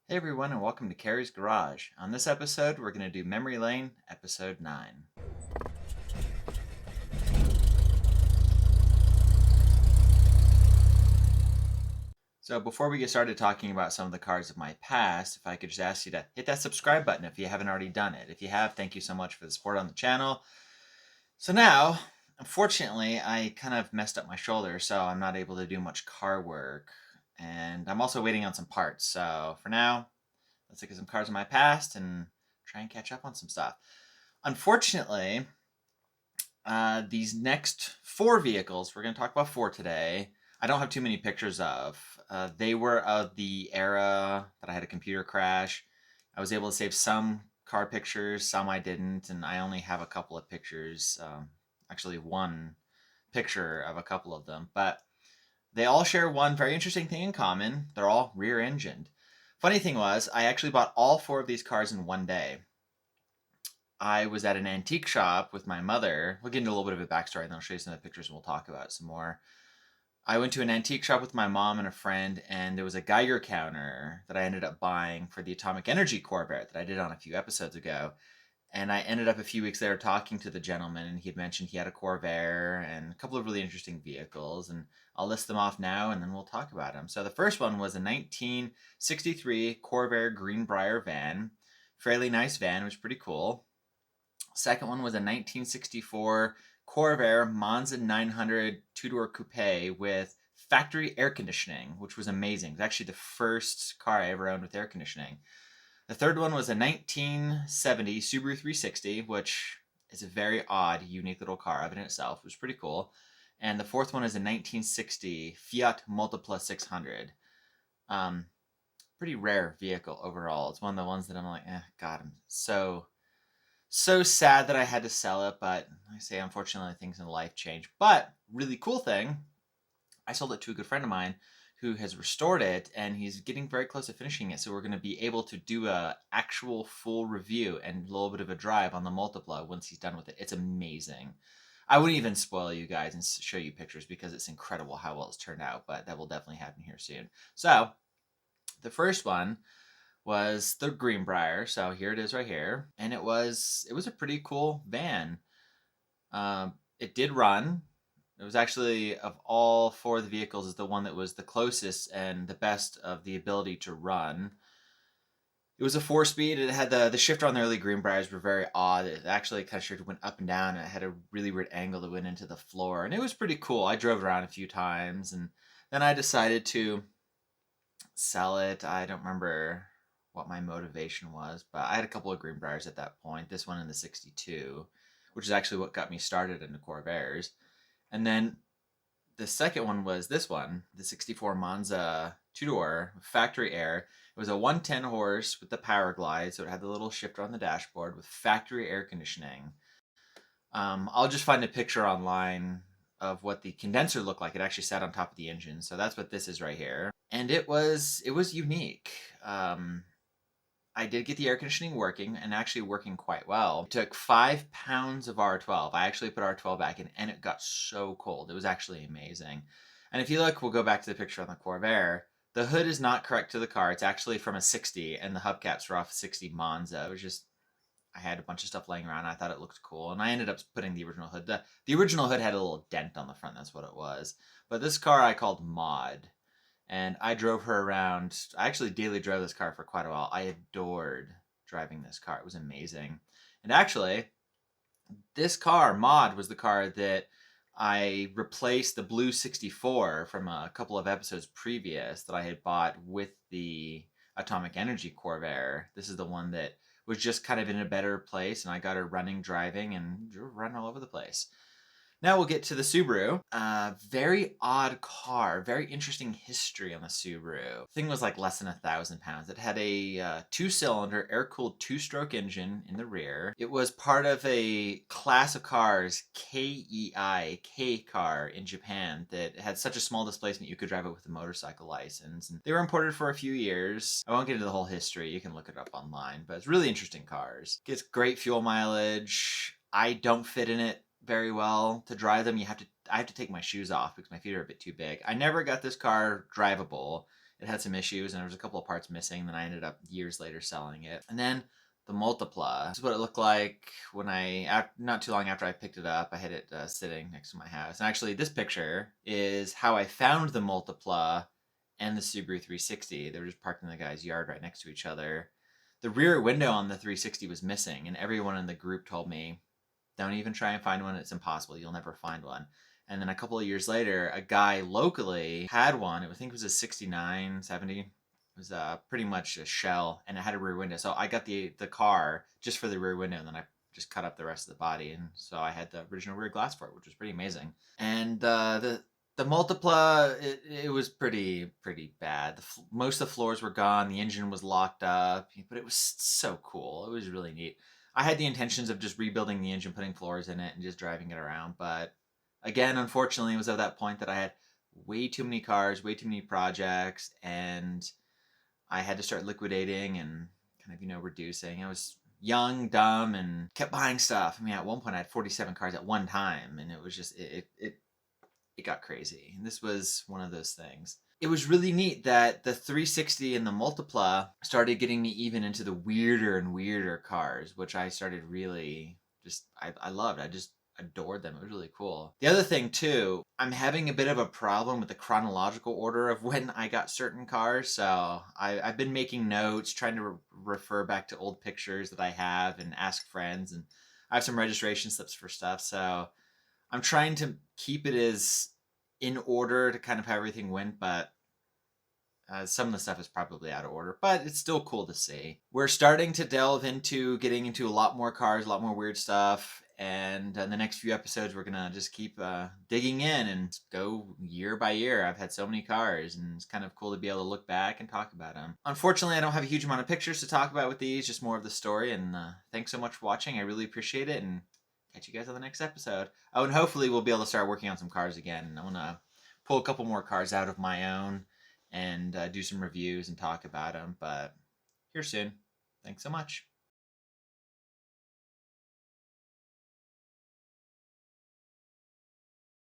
Hey everyone, and welcome to Carys Garage. On this episode, we're going to do Memory Lane, Episode 9. So before we get started talking about some of the cars of my past, if I could just ask you to hit that subscribe button if you haven't already done it. If you have, thank you so much for the support on the channel. So now, unfortunately, I kind of messed up my shoulder, so I'm not able to do much car work. And I'm also waiting on some parts. So for now, let's look at some cars of my past and try and catch up on some stuff. Unfortunately, these next four vehicles, we're going to talk about four today, I don't have too many pictures of. They were of the era that I had a computer crash. I was able to save some car pictures, some I didn't, and I only have a couple of pictures. Actually, one picture of a couple of them, but they all share one very interesting thing in common. They're all rear-engined. Funny thing was, I actually bought all four of these cars in one day. I was at an antique shop with my mother. We'll get into a little bit of a backstory, and then I'll show you some of the pictures and we'll talk about it some more. I went to an antique shop with my mom and a friend, and there was a Geiger counter that I ended up buying for the atomic energy Corvair that I did on a few episodes ago. And I ended up a few weeks later talking to the gentleman, and he had mentioned he had a Corvair and a couple of really interesting vehicles. And I'll list them off now, and then we'll talk about them. So the first one was a 1963 Corvair Greenbrier van. Fairly nice van, it was pretty cool. Second one was a 1964 Corvair Monza 900 two-door coupe with factory air conditioning, which was amazing. It was actually the first car I ever owned with air conditioning. The third one was a 1970 Subaru 360, which is a very odd, unique little car of in itself. It was pretty cool. And the fourth one is a 1960 Fiat Multipla 600. Pretty rare vehicle overall. It's one of the ones that I'm like, God, I'm so sad that I had to sell it, but like I say, unfortunately, things in life change. But really cool thing, I sold it to a good friend of mine who has restored it, and he's getting very close to finishing it. So we're going to be able to do a actual full review and a little bit of a drive on the Multipla once he's done with it. It's amazing. I wouldn't even spoil you guys and show you pictures because it's incredible how well it's turned out, but that will definitely happen here soon. So the first one was the Greenbrier. So here it is right here. And it was a pretty cool van. It did run. It was actually, of all four of the vehicles, is the one that was the closest and the best of the ability to run. It was a 4-speed. It had the shifter on the early Greenbriers were very odd. It actually kind of went up and down, and it had a really weird angle that went into the floor. And it was pretty cool. I drove around a few times, and then I decided to sell it. I don't remember what my motivation was, but I had a couple of Greenbriers at that point. This one in the 62, which is actually what got me started into Corvairs. And then the second one was this one, the 64 Monza two-door factory air. It was a 110 horse with the power glide, so it had the little shifter on the dashboard with factory air conditioning. I'll just find a picture online of what the condenser looked like. It actually sat on top of the engine, so that's what this is right here. And it was unique. I did get the air conditioning working, and actually working quite well. It took 5 pounds of R12. I actually put R12 back in, and it got so cold. It was actually amazing. And if you look, we'll go back to the picture on the Corvair. The hood is not correct to the car. It's actually from a 60, and the hubcaps were off a 60 Monza. It was just, I had a bunch of stuff laying around. I thought it looked cool, and I ended up putting the original hood. The original hood had a little dent on the front. That's what it was. But this car I called Mod. And I drove her around. I actually daily drove this car for quite a while. I adored driving this car. It was amazing. And actually, this car, Mod, was the car that I replaced the blue 64 from a couple of episodes previous that I had bought with the Atomic Energy Corvair. This is the one that was just kind of in a better place, and I got her running, driving, and running all over the place. Now we'll get to the Subaru. Very odd car, very interesting history on the Subaru. The thing was like less than 1,000 pounds. It had a 2-cylinder air-cooled 2-stroke engine in the rear. It was part of a class of cars, KEI, K car in Japan, that had such a small displacement you could drive it with a motorcycle license. And they were imported for a few years. I won't get into the whole history. You can look it up online, but it's really interesting cars. Gets great fuel mileage. I don't fit in it very well. To drive them, I have to take my shoes off because my feet are a bit too big. I never got this car drivable. It had some issues and there was a couple of parts missing. Then I ended up years later selling it. And then the Multipla. This is what it looked like when not too long after I picked it up. I had it sitting next to my house. And actually, this picture is how I found the Multipla and the Subaru 360. They were just parked in the guy's yard right next to each other. The rear window on the 360 was missing, and everyone in the group told me, don't even try and find one. It's impossible. You'll never find one. And then a couple of years later, a guy locally had one. I think it was a 69, 70. It was pretty much a shell, and it had a rear window. So I got the car just for the rear window, and then I just cut up the rest of the body. And so I had the original rear glass for it, which was pretty amazing. And the Multipla, it was pretty bad. Most of the floors were gone. The engine was locked up, but it was so cool. It was really neat. I had the intentions of just rebuilding the engine, putting floors in it, and just driving it around. But again, unfortunately, it was at that point that I had way too many cars, way too many projects, and I had to start liquidating and kind of, reducing. I was young, dumb, and kept buying stuff. I mean, at one point I had 47 cars at one time, and it was just, it got crazy. And this was one of those things. It was really neat that the 360 and the Multipla started getting me even into the weirder and weirder cars, which I started really I loved. I just adored them. It was really cool. The other thing too, I'm having a bit of a problem with the chronological order of when I got certain cars. So I've been making notes, trying to refer back to old pictures that I have and ask friends. And I have some registration slips for stuff. So I'm trying to keep it as in order to kind of how everything went, but some of the stuff is probably out of order, but it's still cool to see. We're starting to delve into getting into a lot more cars, a lot more weird stuff, and in the next few episodes, we're gonna just keep digging in and go year by year. I've had so many cars, and it's kind of cool to be able to look back and talk about them. Unfortunately, I don't have a huge amount of pictures to talk about with these, just more of the story, and thanks so much for watching. I really appreciate it, and catch you guys on the next episode. Oh, and hopefully we'll be able to start working on some cars again. I want to pull a couple more cars out of my own and do some reviews and talk about them. But here soon. Thanks so much.